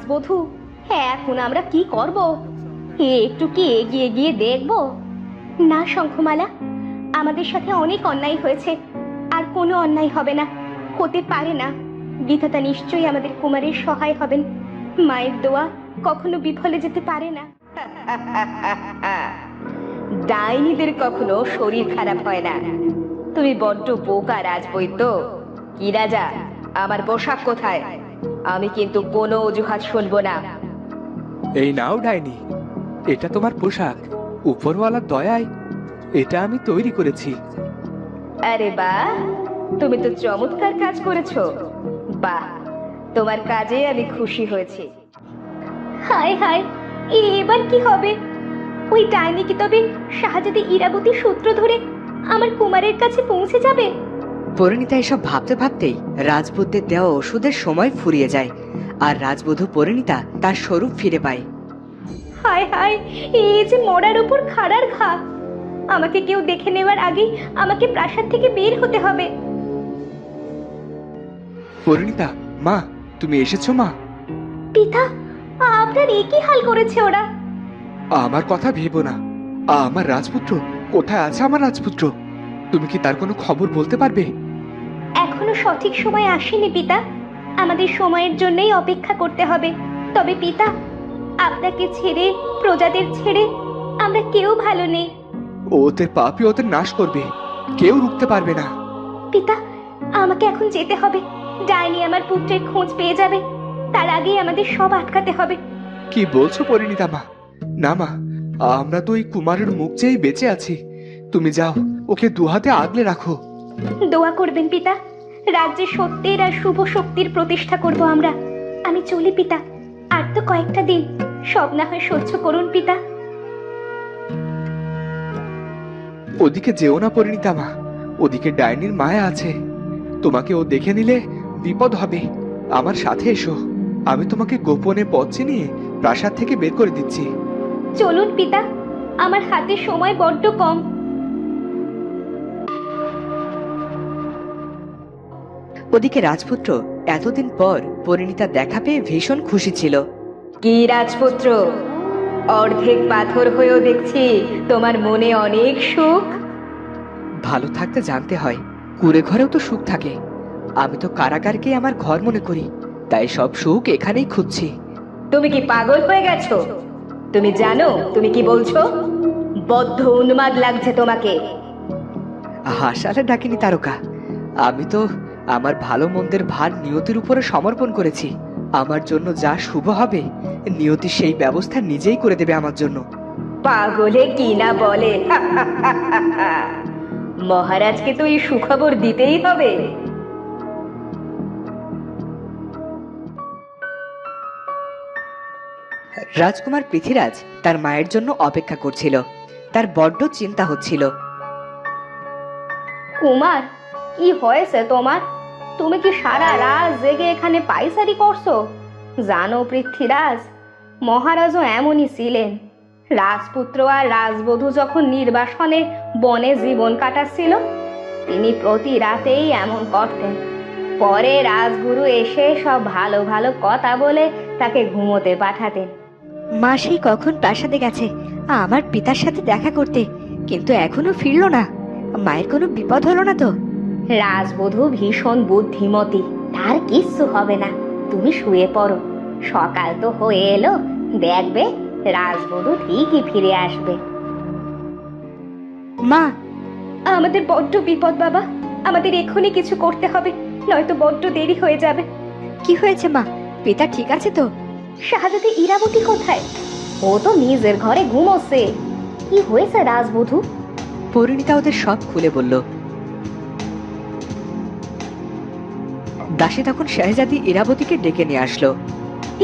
রাজবধূ, হ্যাঁ এখন আমরা কি করব? একটু কি এগিয়ে গিয়ে দেখব? না শঙ্খমালা, আমাদের সাথে অনেক অন্যায় হয়েছে, আর কোনো অন্যায় হবে না, হতে পারে না। বিধাতা নিশ্চয়ই আমাদের কুমারের সহায় হবেন। মায়ের দোয়া কখনো বিফলে যেতে পারে না। ডাইনিদের কখনো শরীর খারাপ হয় না। তুমি বড্ড বোকা রাজবৈদ্য। কি রাজা, আমার পোশাক কোথায়? আমি কিন্তু কোনো অজুহাত শুনবো না। এই নাও ডাইনি, এটা তোমার পোশাক। উপরওয়ালার দয়ায় এটা আমি তৈরি করেছি। আরে বাহ, তুমি তো চমৎকার কাজ করেছো। বাহ, তোমার কাজে আমি খুশি হয়েছি। হায় হায়, এবার কি হবে? ওই ডাইনি কি তবে শাহজাদি ইরাবতী সূত্র ধরে আমার কুমারের কাছে পৌঁছে যাবে? পরিণীতা এসব ভাবতে ভাবতেই রাজপুতদের দেওয়া ওষুধের সময় ফুরিয়ে যায়, আর রাজবধূ পরিণীতা তার স্বরূপ ফিরে পায়। হায় হায়, এই যে মরার উপর খাড়ার ঘা। আমাকে কেউ দেখে নেওয়ার আগেই আমাকে প্রাসাদ থেকে বের হতে হবে। পরিণীতা, মা, তুমি এসেছো মা? পিতা, আপনার একই হাল করেছে ওরা। আমার কথা ভেবো না। আমার রাজপুত্র কোথায় আছে? আমার রাজপুত্র, তুমি কি তার কোনো খবর বলতে পারবে? এখনো সঠিক সময় আসেনি পিতা, আমাদের সময়ের জন্যই অপেক্ষা করতে হবে। তবে পিতা, আপনাকে ছেড়ে, প্রজাদের ছেড়ে আমরা কেউ ভালো নেই। ওদের পাপই ওদের নাশ করবে, কেউ রুখতে পারবে না। পিতা, আমাকে এখন যেতে হবে। ডাইনি আমার পুত্রের খোঁজ পেয়ে যাবে, তার আগেই আমাদের সব আটকাতে হবে। কি বলছো পরিণীতা মা? না মা, আমরা তো এই কুমারের মুখ চেয়েই বেঁচে আছি। তুমি যাও, ওকে দুহাতে আগলে রাখো। দোয়া করবেন পিতা, রাজ্যে সত্যের আর শুভ শক্তির প্রতিষ্ঠা করব আমরা। আমি চলি পিতা, আর তো কয়েকটা দিন, সব না হয় সহ্য করুন পিতা। ওদিকে যেও না পরিণীতা মা, ওদিকে ডাইনির মায়া আছে। তোমাকে ও দেখে নিলে বিপদ হবে। আমার সাথে এসো, আমি তোমাকে গোপনে পথ চিনিয়ে প্রাসাদ থেকে বের করে দিচ্ছি। চলুন পিতা, আমার হাতে সময় বড্ড কম। ওদিকে রাজপুত্র এতদিন পর পরিণীতা দেখা পেয়ে ভীষণ খুশি ছিল। কি রাজপুত্র, অর্ধেক পাথর হয়েও দেখছি তোমার মনে অনেক সুখ। ভালো থাকতে জানতে হয়, কুড়ে ঘরেও তো সুখ থাকে। আমি তো কারাগারকে আমার ঘর মনে করি, তাই সব সুখ এখানেই খুঁজছি। তুমি কি পাগল হয়ে গেছো? তুমি জানো তুমি কি বলছো? বদ্ধ উন্মাদ লাগছে তোমাকে। হাসালে ডাকিনি তারকা, আমি তো আমার ভালো মন্দের ভার নিয়তির উপরে সমর্পণ করেছি। আমার জন্য যা শুভ হবে নিয়তি সেই ব্যবস্থা নিজেই করে দেবে আমার জন্য। পাগলে কি না বলে। মহারাজকে তো এই সুখবর দিতেই হবে। রাজকুমার পৃথ্বীরাজ তার মায়ের জন্য অপেক্ষা করছিল। তার বড্ড চিন্তা হচ্ছিল। কুমার, কি হয়েছে তোমার? তুমি কি সারা রাত জেগে এখানে পায়চারি করছো? জানো পৃথ্বীরাজ, মহারাজও এমনই ছিলেন। রাজপুত্র আর রাজবধূ যখন নির্বাসনে বনে জীবন কাটাচ্ছিল, তিনি প্রতি রাতেই এমন করতেন। পরে রাজগুরু এসে সব ভালো ভালো কথা বলে তাকে ঘুমোতে পাঠাতেন। মা সেই কখন প্রাসাদে গেছে আমার পিতার সাথে দেখা করতে, কিন্তু এখনো ফিরলো না। মায়ের কোনো বিপদ হলো না তো? রাজবধূ ভীষণ বুদ্ধিমতী, তার কিচ্ছু হবে না। তুমি শুয়ে পড়ো, সকাল তো হয়ে এলো, দেখবে রাজবধূ ঠিকই ফিরে আসবে। মা, আমাদের বড্ড বিপদ বাবা, আমাদের এখনই কিছু করতে হবে, নয়তো বড্ড দেরি হয়ে যাবে। কি হয়েছে মা? পিতা ঠিক আছে তো? শাহজাদি ইরাবতী কোথায়? ও তো নিজের ঘরে ঘুমোচ্ছে। কি হয়েছে রাজবধূ? পরিণীতা ওদের সব খুলে বলল। দাসী তখন শাহজাদি ইরাবতীকে ডেকে নিয়ে আসলো।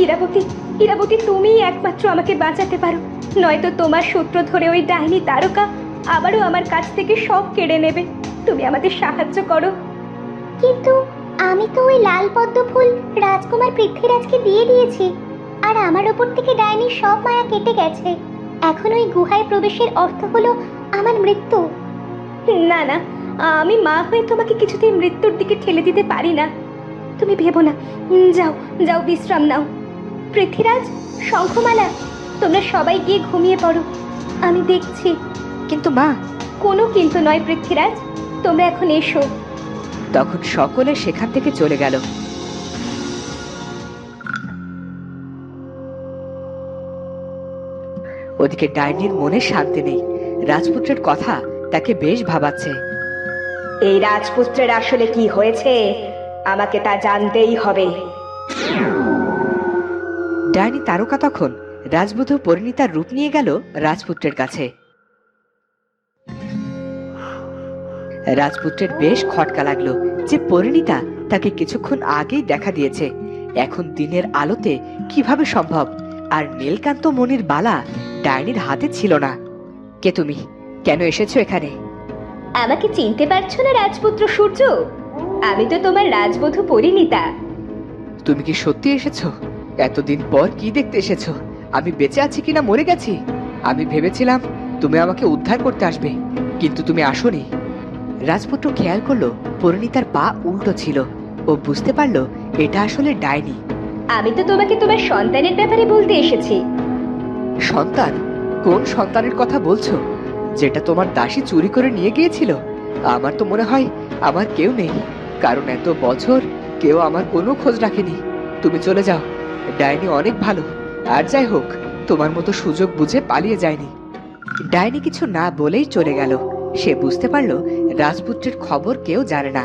ইরাবতী, ইরাবতী, তুমিই একমাত্র আমাকে বাঁচাতে পারো, নয়তো তোমার সূত্র ধরে ওই ডাইনি তারকা আবারও আমার কাছ থেকে সব কেড়ে নেবে। তুমি আমাদের সাহায্য করো। কিন্তু আমি তো ওই লাল পদ্ম ফুল রাজকুমার পৃথ্বীরাজকে দিয়ে দিয়েছি, আর আমার ওপর থেকে ডাইনির সব মায়া কেটে গেছে। এখন ওই গুহায় প্রবেশের অর্থ হলো আমার মৃত্যু। না না, আমি মা হয়ে তোমাকে কিছুতেই মৃত্যুর দিকে ঠেলে দিতে পারি না। তুমি ভেবো না, যাও যাও বিশ্রাম নাও। পৃথ্বীরাজ, শঙ্খমালা, তোমরা সবাই গিয়ে ঘুমিয়ে পড়ো, আমি দেখছি। কিন্তু মা। কোনো কিন্তু নয় পৃথ্বীরাজ, তোমরা এখন এসো। তখন সকলে সেখান থেকে চলে গেল। ওদিকে ডাইনির মনে শান্তি নেই। রাজপুত্রের কথা তাকে বেশ ভাবাচ্ছে। এই রাজপুত্রের আসলে কি হয়েছে আমাকে তা জানতেই হবে। ডাইনি তারকা তখন রাজবধূ পরিণীতার রূপ নিয়ে গেল রাজপুত্রের কাছে। রাজপুত্রের বেশ খটকা লাগলো যে পরিণীতা তাকে কিছুক্ষণ আগেই দেখা দিয়েছে, এখন দিনের আলোতে কিভাবে সম্ভব? আর নীলকান্ত মণির বালা ডাইনির হাতে ছিল না। কে তুমি? কেন এসেছো এখানে? আমাকে চিনতে পারছো না রাজপুত্র সূর্য? আমি তো তোমার রাজবধূ পরিণীতা। তুমি কি সত্যি এসেছো? এতদিন পর কি দেখতে এসেছো? আমি বেঁচে আছি কিনা মরে গেছি? আমি ভেবেছিলাম তুমি আমাকে উদ্ধার করতে আসবে, কিন্তু তুমি আসোনি। রাজপুত্র খেয়াল করলো পরিণীতার পা উল্টো ছিল। ও বুঝতে পারলো এটা আসলে ডাইনি। আমি তো তোমাকে তোমার সন্তানের ব্যাপারে বলতে এসেছি। সন্তান? কোন সন্তানের কথা বলছো? যেটা তোমার দাসী চুরি করে নিয়ে গিয়েছিল? আমার তো মনে হয় আমার কেউ নেই, কারণ এত বছর কেউ আমার কোনো খোঁজ রাখেনি। তুমি চলে যাও, ডাইনি অনেক ভালো। আর যাই হোক, তোমার মতো সুযোগ বুঝে পালিয়ে যায়নি। ডাইনি কিছু না বলেই চলে গেল। সে বুঝতে পারলো রাজপুত্রের খবর কেউ জানে না,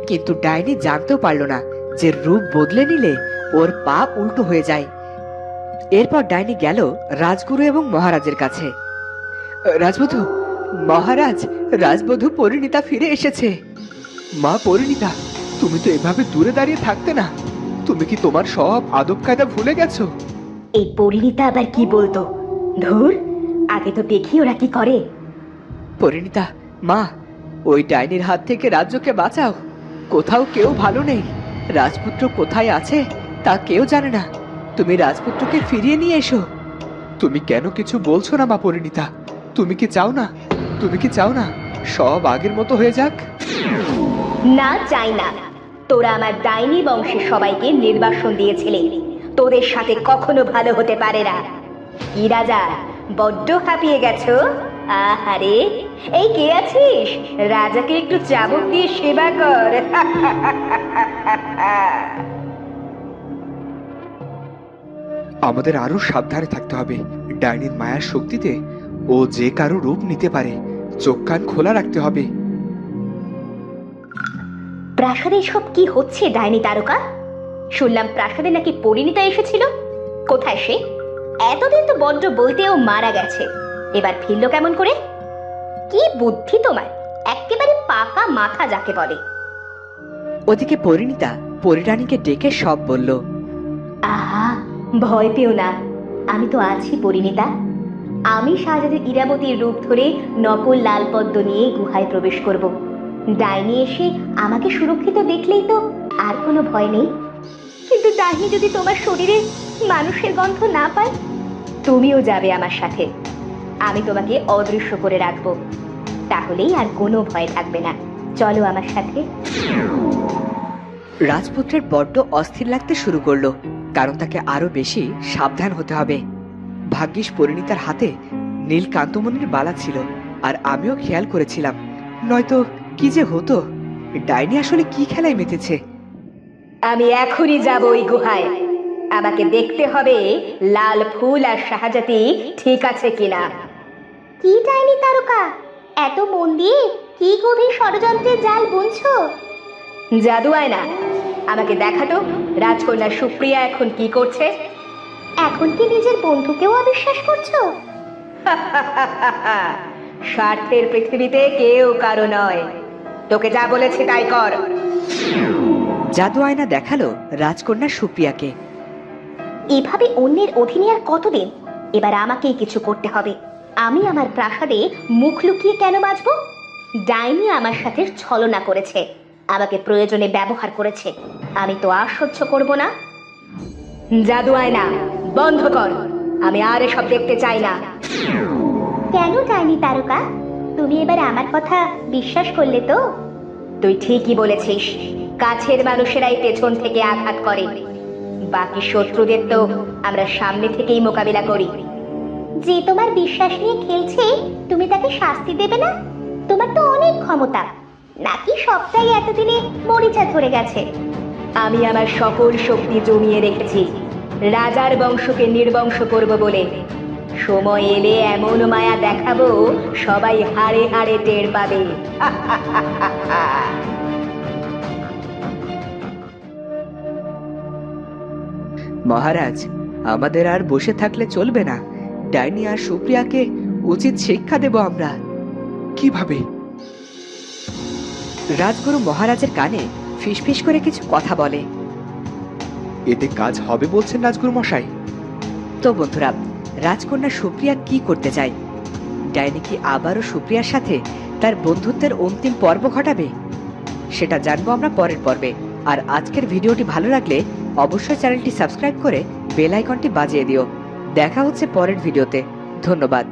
কিন্তু ডাইনি জানতেও পারলো না যে রূপ বদলে নিলে ওর পা উল্টো হয়ে যায়। এরপর ডাইনি গেল রাজগুরু এবং মহারাজের কাছে। রাজবধূ, মহারাজ, রাজবধূ পরিণীতা ফিরে এসেছে। মা পরিণীতা, তুমি তো এভাবে দূরে দাঁড়িয়ে থাকতে না। তুমি কি তোমার সব আদব কায়দা ভুলে গেছো? এই পরিণীতা আবার কি বলতো? ধুর, আগে তো দেখি ওরা কি করে। পরিণীতা, মা, ওই ডাইনির হাত থেকে রাজ্যকে বাঁচাও। কোথাও কেউ ভালো নেই। রাজপুত্র কোথায় আছে তা কেউ জানে না। তুমি রাজপুত্রকে ফিরিয়ে নিয়ে এসো। তুমি কেন কিছু বলছো না মা পরিণীতা? তুমি কি চাও না? তুমি কি চাও না সব আগের মতো হয়ে যাক? না, চাই না। তোরা আমার ডাইনি বংশের সবাইকে নির্বাসন দিয়েছিলে, তোদের সাথে কখনো ভালো হতে পারে না। কি রাজা, বড্ড হাঁপিয়ে গেছো? আহারে, এই কে আছিস? রাজাকে একটু চাবুক দিয়ে সেবা কর। আমাদের আরো সাবধানে থাকতে হবে। ডাইনির মায়ার শক্তিতে ও যে কারো রূপ নিতে পারে। চোখ কান খোলা রাখতে হবে। প্রাসাদে সব কি হচ্ছে ডাইনি তারকা? শুনলাম প্রাসাদে নাকি পরিণীতা এসেছিল। কোথায় সে? এতদিন তো বড্ড বলতেও মারা গেছে, এবার ফিরল কেমন করে? কি বুদ্ধি তোমার, একেবারে পাকা মাথা যাকে বলে। ওদিকে পরিণীতা পরিরানীকে ডেকে সব বলল। আহা, ভয় পেও না, আমি তো আছি পরিণীতা। আমি শাহজাদে ইরাবতীর রূপ ধরে নকল লাল পদ্ম নিয়ে গুহায় প্রবেশ করব। ডাইনি এসে আমাকে সুরক্ষিত দেখলেই তো আর কোনো ভয় নেই। কিন্তু ডাইনি যদি তোমার শরীরে মানুষের গন্ধ না পায়, তুমিও যাবে আমার সাথে। আমি তোমাকে অদৃশ্য করে রাখবো, তাহলেই আর কোনো ভয় থাকবে না। চলো আমার সাথে। রাজপুত্রের বড্ড অস্থির লাগতে শুরু করলো, কারণ তাকে আরো বেশি সাবধান হতে হবে। ভাগ্যিস পরিণীতার হাতে নীলকান্তমণির বালা ছিল, আর আমিও খেয়াল করেছিলাম, নয়তো কি যে হতো। ডাইনি আসলে কি খেলায় মেতেছে। আমি এখনই যাব ওই গুহায়। আমাকে দেখতে হবে লাল ফুল আর শাহজাতি ঠিক আছে কিনা। কি ডাইনি তারকা, এত মন দিয়ে কি গভীর ষড়যন্ত্রের জাল বুনছো? জাদু আয়না, আমাকে দেখাতো রাজকন্যা সুপ্রিয়া এখন কি করছে। এখন কি নিজের বন্ধুকেও অবিশ্বাস করছো? স্বার্থের পৃথিবীতে কেউ কারো নয়। তোকে যা বলেছে তাই কর। জাদু আয়না দেখালো রাজকন্যা সুপ্রিয়াকে। এভাবে অন্যের অধীনে আর কতদিন? এবার আমাকেই কিছু করতে হবে। আমি আমার প্রাসাদে মুখ লুকিয়ে কেন বাঁচবো? ডাইনি আমার সাথে ছলনা করেছে, আমাকে প্রয়োজনে ব্যবহার করেছে। আমি তো আর সহ্য করব না। জাদু আয়না বন্ধ কর, আমি আর এসব দেখতে চাই না। কেন ডাইনি তারকা, তুমি এবার আমার কথা বিশ্বাস করলে তো? তুই ঠিকই বলেছিস, কাছের মানুষেরাই পেছন থেকে আঘাত করে। বাকি শত্রুদের তো আমরা সামনে থেকেই মোকাবিলা করি। যে তোমার বিশ্বাস নিয়ে খেলছে তুমি তাকে শাস্তি দেবে না? তোমার তো অনেক ক্ষমতা, নাকি সবটাই এতদিনে মরিচা ধরে গেছে? আমি আমার সকল শক্তি জমিয়ে রেখেছি রাজার বংশকে নির্বংশ করব বলে। সময় এলে এমন মায়া দেখাবো সবাই হাড়ে হাড়ে টের পাবে। মহারাজ, আমাদের আর বসে থাকলে চলবে না। ডাইনি আর সুপ্রিয়াকে উচিত শিক্ষা দেব আমরা। কিভাবে? রাজগুরু মহারাজের কানে ফিসফিস করে কিছু কথা বলে। এতে কাজ হবে বলছেন রাজগুরু মশাই? তো বন্ধুরা, রাজকন্যা সুপ্রিয়া কি করতে চায়? ডাইনি কি আবারও সুপ্রিয়ার সাথে তার বন্ধুত্বের অন্তিম পর্ব ঘটাবে? সেটা জানবো আমরা পরের পর্বে। আর আজকের ভিডিওটি ভালো লাগলে অবশ্যই চ্যানেলটি সাবস্ক্রাইব করে বেল আইকনটি বাজিয়ে দিও। দেখা হচ্ছে পরের ভিডিওতে। ধন্যবাদ।